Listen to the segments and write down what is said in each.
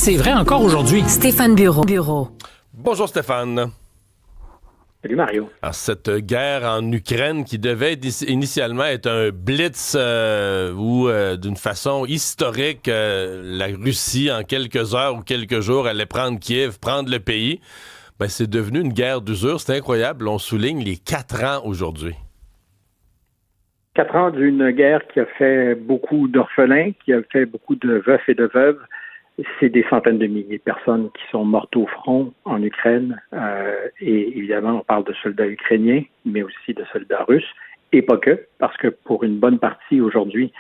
C'est vrai encore aujourd'hui. Stéphane Bureau. Bonjour Stéphane. Salut Mario. Alors, cette guerre en Ukraine qui devait initialement être un blitz où d'une façon historique, la Russie en quelques heures ou quelques jours allait prendre Kiev, prendre le pays, ben, c'est devenu une guerre d'usure. C'est incroyable. On souligne les 4 ans aujourd'hui. 4 ans d'une guerre qui a fait beaucoup d'orphelins, qui a fait beaucoup de veufs et de veuves. C'est des centaines de milliers de personnes qui sont mortes au front en Ukraine. Et évidemment, on parle de soldats ukrainiens, mais aussi de soldats russes. Et pas que, parce que pour une bonne partie aujourd'hui,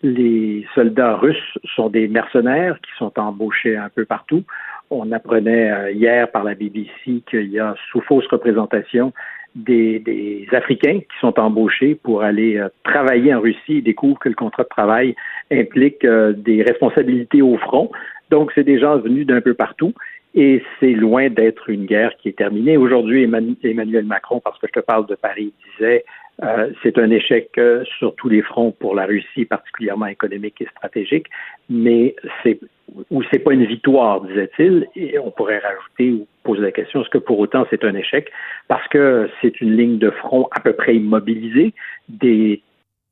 les soldats russes sont des mercenaires qui sont embauchés un peu partout. On apprenait hier par la BBC qu'il y a, sous fausse représentation, des Africains qui sont embauchés pour aller travailler en Russie et découvrent que le contrat de travail implique des responsabilités au front. Donc, c'est des gens venus d'un peu partout et c'est loin d'être une guerre qui est terminée. Aujourd'hui, Emmanuel Macron, parce que je te parle de Paris, disait c'est un échec sur tous les fronts pour la Russie, particulièrement économique et stratégique, mais c'est pas une victoire, disait-il, et on pourrait rajouter ou poser la question, est-ce que pour autant c'est un échec? Parce que c'est une ligne de front à peu près immobilisée, des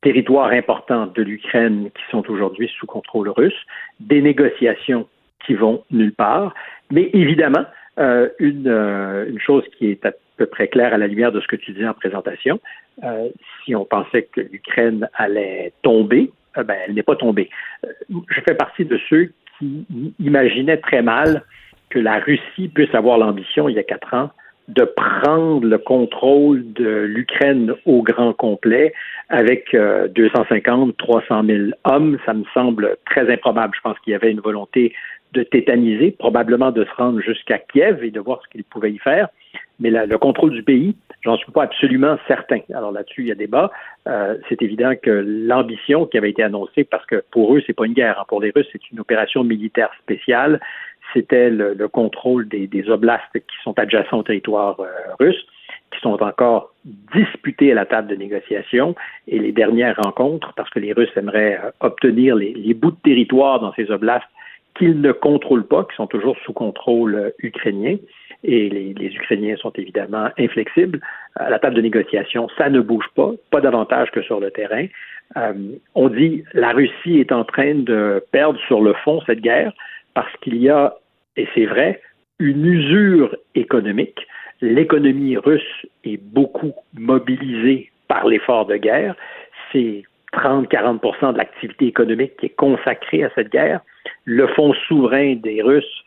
territoires importants de l'Ukraine qui sont aujourd'hui sous contrôle russe, des négociations qui vont nulle part, mais évidemment, une chose qui est à peu près claire à la lumière de ce que tu disais en présentation, si on pensait que l'Ukraine allait tomber, elle n'est pas tombée. Je fais partie de ceux qui imaginaient très mal que la Russie puisse avoir l'ambition, il y a 4 ans, de prendre le contrôle de l'Ukraine au grand complet avec 250, 300 000 hommes. Ça me semble très improbable. Je pense qu'il y avait une volonté de tétaniser, probablement de se rendre jusqu'à Kiev et de voir ce qu'ils pouvaient y faire. Mais le contrôle du pays, j'en suis pas absolument certain. Alors là-dessus, il y a débat. C'est évident que l'ambition qui avait été annoncée, parce que pour eux, c'est pas une guerre. Hein. Pour les Russes, c'est une opération militaire spéciale. C'était le contrôle des oblasts qui sont adjacents au territoire russe, qui sont encore disputés à la table de négociation. Et les dernières rencontres, parce que les Russes aimeraient obtenir les bouts de territoire dans ces oblasts qu'ils ne contrôlent pas, qui sont toujours sous contrôle ukrainien. Et les Ukrainiens sont évidemment inflexibles. À la table de négociation, ça ne bouge pas davantage que sur le terrain. On dit la Russie est en train de perdre sur le fond cette guerre parce qu'il y a, et c'est vrai, une usure économique. L'économie russe est beaucoup mobilisée par l'effort de guerre. C'est 30-40% de l'activité économique qui est consacrée à cette guerre. Le fonds souverain des Russes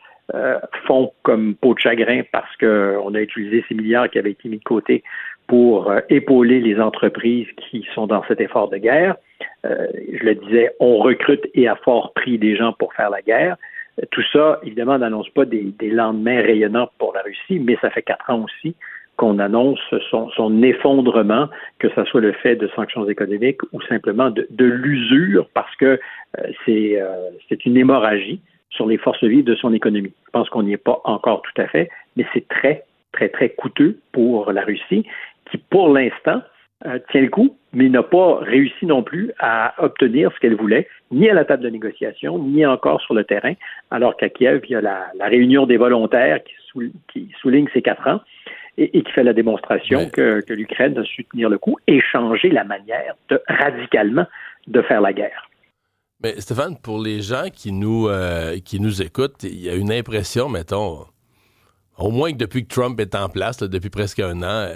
font comme peau de chagrin parce qu'on a utilisé ces milliards qui avaient été mis de côté pour épauler les entreprises qui sont dans cet effort de guerre. Je le disais, on recrute et à fort prix des gens pour faire la guerre. Tout ça, évidemment, n'annonce pas des lendemains rayonnants pour la Russie, mais ça fait 4 ans aussi qu'on annonce son effondrement, que ce soit le fait de sanctions économiques ou simplement de l'usure, parce que c'est une hémorragie sur les forces vives de son économie. Je pense qu'on n'y est pas encore tout à fait, mais c'est très, très, très coûteux pour la Russie, qui, pour l'instant, tient le coup, mais n'a pas réussi non plus à obtenir ce qu'elle voulait, ni à la table de négociation, ni encore sur le terrain, alors qu'à Kiev, il y a la réunion des volontaires qui souligne ces 4 ans et qui fait la démonstration que l'Ukraine a su tenir le coup et changer la manière radicalement de faire la guerre. Mais Stéphane, pour les gens qui nous écoutent, il y a une impression, mettons, au moins que depuis que Trump est en place, là, depuis presque 1 an,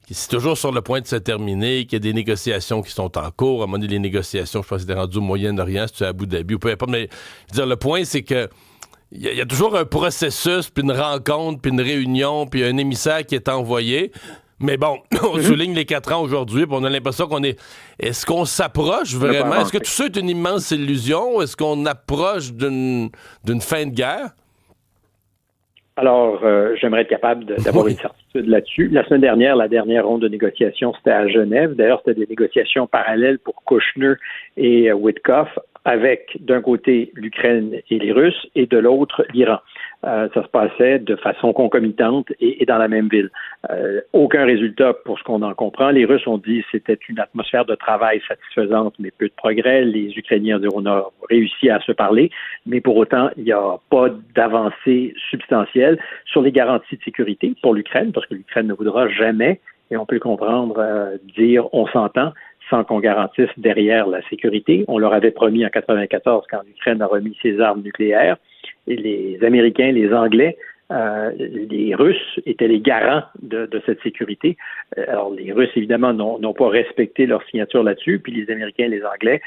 c'est toujours sur le point de se terminer, qu'il y a des négociations qui sont en cours. À un moment donné, les négociations, je pense que c'était rendu au Moyen-Orient, si tu es à Abu Dhabi ou peu importe. Mais je veux dire, le point, c'est que il y a toujours un processus, puis une rencontre, puis une réunion, puis un émissaire qui est envoyé. Mais bon, on souligne les 4 ans aujourd'hui, puis on a l'impression qu'on est... Est-ce qu'on s'approche vraiment? Est-ce que tout ça est une immense illusion? Est-ce qu'on approche d'une fin de guerre? Alors, j'aimerais être capable d'avoir une certitude là-dessus. La semaine dernière, la dernière ronde de négociations, c'était à Genève. D'ailleurs, c'était des négociations parallèles pour Kushner et Witkoff, avec d'un côté l'Ukraine et les Russes et de l'autre l'Iran. ça se passait de façon concomitante et dans la même ville. Aucun résultat pour ce qu'on en comprend. Les Russes ont dit que c'était une atmosphère de travail satisfaisante, mais peu de progrès. Les Ukrainiens ont dit on a réussi à se parler, mais pour autant, il n'y a pas d'avancée substantielle sur les garanties de sécurité pour l'Ukraine, parce que l'Ukraine ne voudra jamais, et on peut le comprendre, dire on s'entend sans qu'on garantisse derrière la sécurité. On leur avait promis en 1994, quand l'Ukraine a remis ses armes nucléaires, et les Américains, les Anglais, les Russes étaient les garants de cette sécurité. Alors, les Russes, évidemment, n'ont pas respecté leur signature là-dessus, puis les Américains et les Anglais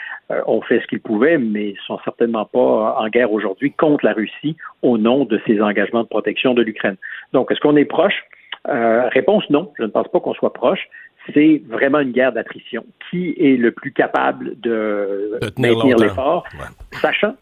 ont fait ce qu'ils pouvaient, mais ils sont certainement pas en guerre aujourd'hui contre la Russie au nom de ces engagements de protection de l'Ukraine. Donc, est-ce qu'on est proche? Réponse non, je ne pense pas qu'on soit proche. C'est vraiment une guerre d'attrition. Qui est le plus capable de maintenir l'effort, sachant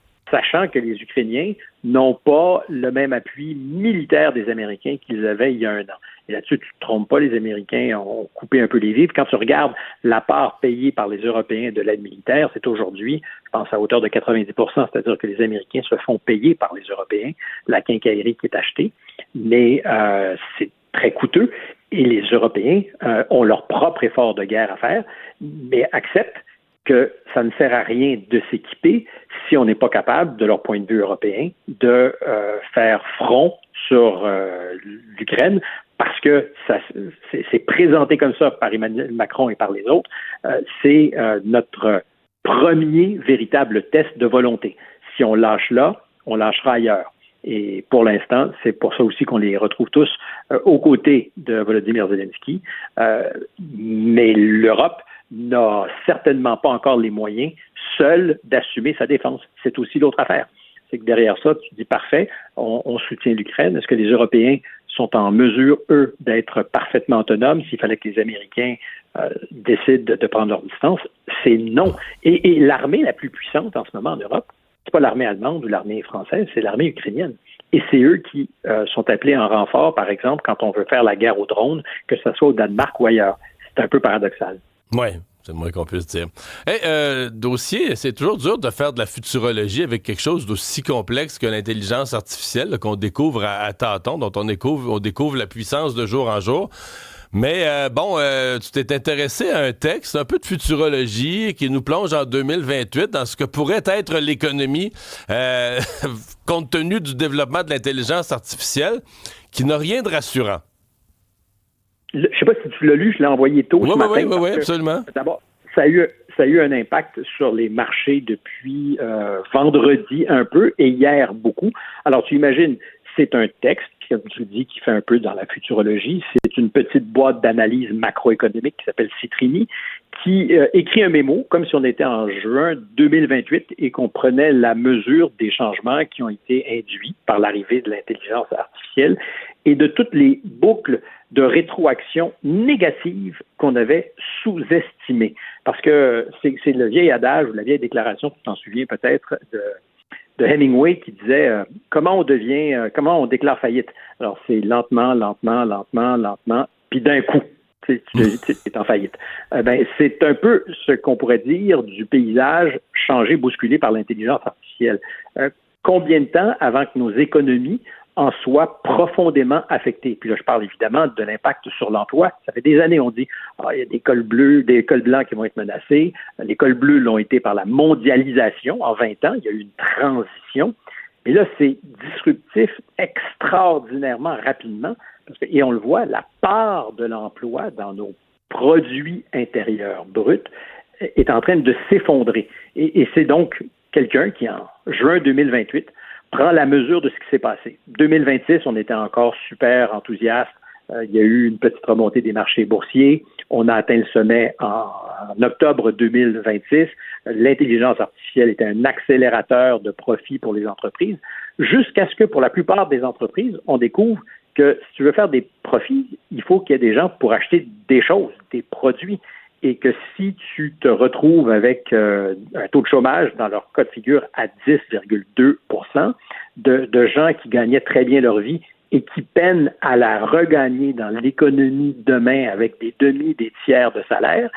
que les Ukrainiens n'ont pas le même appui militaire des Américains qu'ils avaient il y a un an. Et là-dessus, tu ne te trompes pas, les Américains ont coupé un peu les vivres. Quand tu regardes la part payée par les Européens de l'aide militaire, c'est aujourd'hui, je pense, à hauteur de 90 %, c'est-à-dire que les Américains se font payer par les Européens, la quincaillerie qui est achetée, mais c'est très coûteux. Et les Européens ont leur propre effort de guerre à faire, mais acceptent que ça ne sert à rien de s'équiper si on n'est pas capable, de leur point de vue européen, de faire front sur l'Ukraine, parce que c'est présenté comme ça par Emmanuel Macron et par les autres. C'est notre premier véritable test de volonté. Si on lâche là, on lâchera ailleurs. Et pour l'instant, c'est pour ça aussi qu'on les retrouve tous aux côtés de Volodymyr Zelensky. Mais l'Europe n'a certainement pas encore les moyens, seule, d'assumer sa défense. C'est aussi l'autre affaire. C'est que derrière ça, tu dis parfait, on soutient l'Ukraine. Est-ce que les Européens sont en mesure, eux, d'être parfaitement autonomes s'il fallait que les Américains décident de prendre leur distance? C'est non. Et l'armée la plus puissante en ce moment en Europe, c'est pas l'armée allemande ou l'armée française, c'est l'armée ukrainienne. Et c'est eux qui sont appelés en renfort, par exemple, quand on veut faire la guerre aux drones, que ce soit au Danemark ou ailleurs. C'est un peu paradoxal. Oui, c'est le moins qu'on puisse dire. Dossier, c'est toujours dur de faire de la futurologie avec quelque chose d'aussi complexe que l'intelligence artificielle là, qu'on découvre à tâtons, dont on découvre la puissance de jour en jour. Mais tu t'es intéressé à un texte, un peu de futurologie, qui nous plonge en 2028 dans ce que pourrait être l'économie, compte tenu du développement de l'intelligence artificielle, qui n'a rien de rassurant. Je ne sais pas si tu l'as lu, je l'ai envoyé tôt ce matin. Oui, absolument. D'abord, ça a eu un impact sur les marchés depuis vendredi un peu et hier beaucoup. Alors, tu imagines, c'est un texte, comme tu dis, qui fait un peu dans la futurologie. C'est une petite boîte d'analyse macroéconomique qui s'appelle Citrini, qui écrit un mémo, comme si on était en juin 2028 et qu'on prenait la mesure des changements qui ont été induits par l'arrivée de l'intelligence artificielle et de toutes les boucles de rétroaction négative qu'on avait sous-estimées. Parce que c'est le vieil adage ou la vieille déclaration, tu t'en souviens peut-être, de Hemingway qui disait comment on déclare faillite. Alors c'est lentement, puis d'un coup, tu es en faillite. C'est un peu ce qu'on pourrait dire du paysage changé, bousculé par l'intelligence artificielle. Combien de temps avant que nos économies en soient profondément affectées? Puis là, je parle évidemment de l'impact sur l'emploi. Ça fait des années, on dit, il y a des cols bleus, des cols blancs qui vont être menacés. Les cols bleus l'ont été par la mondialisation. En 20 ans, il y a eu une transition. Et là, c'est disruptif extraordinairement rapidement. Et on le voit, la part de l'emploi dans nos produits intérieurs bruts est en train de s'effondrer. Et c'est donc quelqu'un qui, en juin 2028, prend la mesure de ce qui s'est passé. 2026, on était encore super enthousiaste. Il y a eu une petite remontée des marchés boursiers. On a atteint le sommet en octobre 2026. L'intelligence artificielle était un accélérateur de profit pour les entreprises, jusqu'à ce que, pour la plupart des entreprises, on découvre que si tu veux faire des profits, il faut qu'il y ait des gens pour acheter des choses, des produits. Et que si tu te retrouves avec un taux de chômage, dans leur cas de figure, à 10,2 % de gens qui gagnaient très bien leur vie et qui peinent à la regagner dans l'économie demain avec des demi, des tiers de salaire,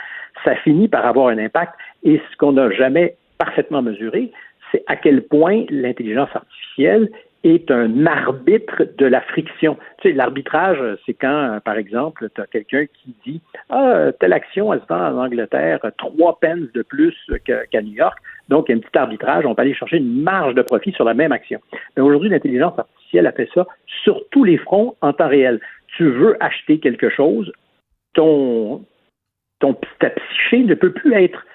ça finit par avoir un impact. Et ce qu'on n'a jamais parfaitement mesuré, c'est à quel point l'intelligence artificielle est un arbitre de la friction. Tu sais, l'arbitrage, c'est quand, par exemple, tu as quelqu'un qui dit « Ah, telle action, elle se vend en Angleterre 3 pence de plus qu'à New York. Donc, il y a un petit arbitrage, on peut aller chercher une marge de profit sur la même action. » Mais aujourd'hui, l'intelligence artificielle a fait ça sur tous les fronts en temps réel. Tu veux acheter quelque chose, ta psyché ne peut plus être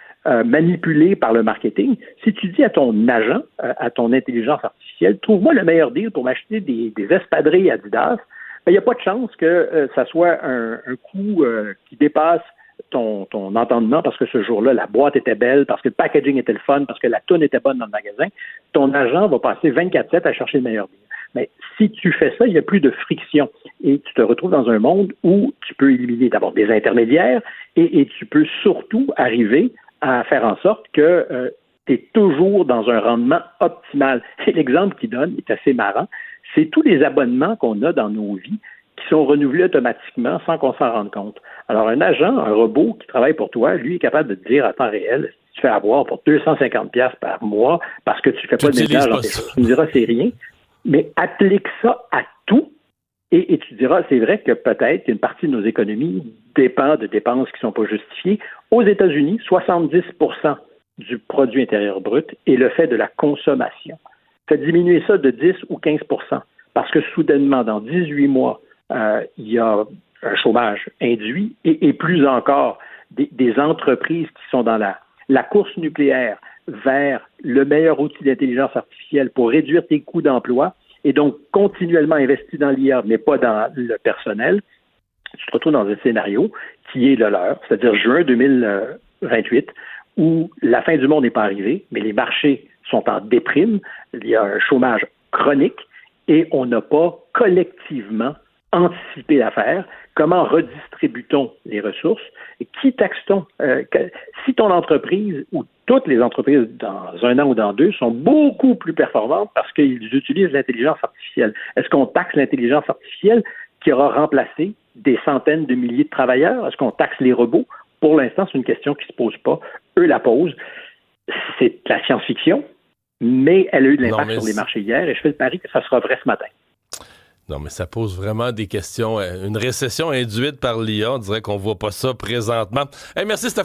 manipulé par le marketing. Si tu dis à ton agent, à ton intelligence artificielle, trouve-moi le meilleur deal pour m'acheter des espadrilles Adidas, il n'y a pas de chance que ça soit un coût qui dépasse ton entendement parce que ce jour-là, la boîte était belle, parce que le packaging était le fun, parce que la toune était bonne dans le magasin. Ton agent va passer 24/7 à chercher le meilleur deal. Mais si tu fais ça, il n'y a plus de friction et tu te retrouves dans un monde où tu peux éliminer d'abord des intermédiaires et tu peux surtout arriver à faire en sorte que tu es toujours dans un rendement optimal. Et l'exemple qu'il donne est assez marrant. C'est tous les abonnements qu'on a dans nos vies qui sont renouvelés automatiquement sans qu'on s'en rende compte. Alors, un agent, un robot qui travaille pour toi, lui est capable de te dire à temps réel, si tu fais avoir pour 250$ par mois parce que tu fais pas de ménage dans tes choses. Tu me diras, c'est rien. Mais applique ça à tout et tu diras, c'est vrai que peut-être qu'une partie de nos économies dépend de dépenses qui ne sont pas justifiées. Aux États-Unis, 70% du produit intérieur brut est le fait de la consommation. Fait diminuer ça de 10 ou 15% parce que soudainement, dans 18 mois, il y a un chômage induit et plus encore des entreprises qui sont dans la course nucléaire vers le meilleur outil d'intelligence artificielle pour réduire tes coûts d'emploi et donc continuellement investi dans l'IA, mais pas dans le personnel, tu te retrouves dans un scénario qui est le leur, c'est-à-dire juin 2028, où la fin du monde n'est pas arrivée, mais les marchés sont en déprime, il y a un chômage chronique et on n'a pas collectivement anticipé l'affaire. Comment redistribue-t-on les ressources? Et qui taxe-t-on? Si ton entreprise ou toutes les entreprises dans un an ou dans 2 sont beaucoup plus performantes parce qu'ils utilisent l'intelligence artificielle, est-ce qu'on taxe l'intelligence artificielle qui aura remplacé des centaines de milliers de travailleurs? Est-ce qu'on taxe les robots? Pour l'instant, c'est une question qui ne se pose pas. Eux la posent. C'est de la science-fiction, mais elle a eu de l'impact sur les marchés hier et je fais le pari que ça sera vrai ce matin. Non, mais ça pose vraiment des questions. Une récession induite par l'IA, on dirait qu'on ne voit pas ça présentement. Hey, merci Stéphane.